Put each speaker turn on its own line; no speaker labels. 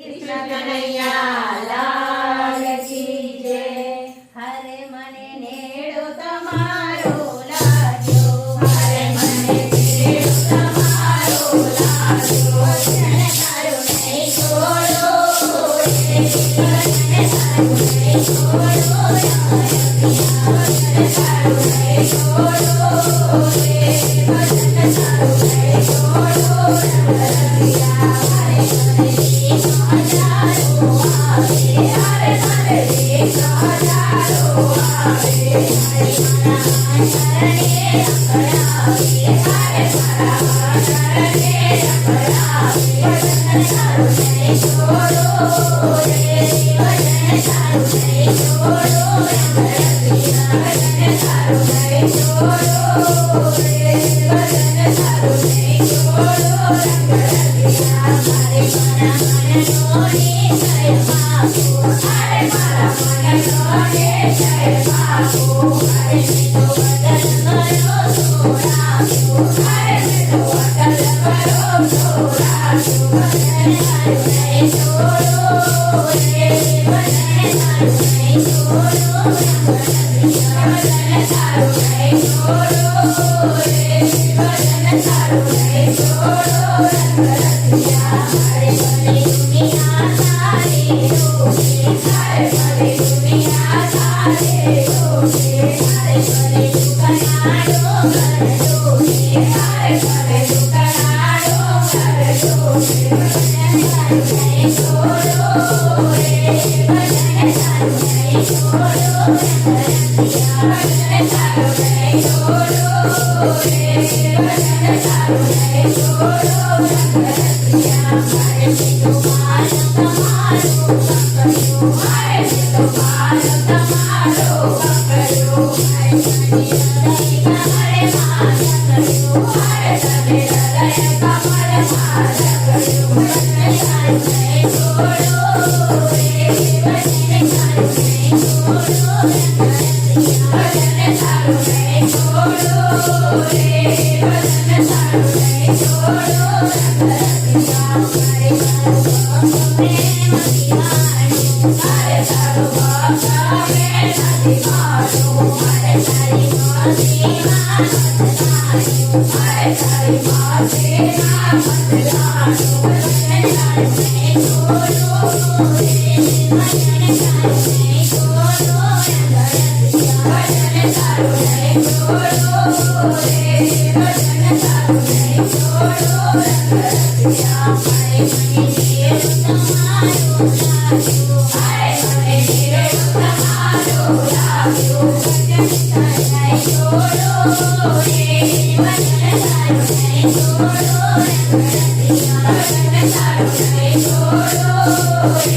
કૃષ્ણ કનૈયા લાલ કી જય. હરે મને નેડો તમારો લાગ્યો, હરે મને નેડો તમારો લાગ્યો. વચન તારું નહીં છોડો રે, વચન તારું નહીં છોડો પિયા. વચન તારું નહીં છોડો રે, વચન તારું નહીં છોડો પિયા.
Thank you.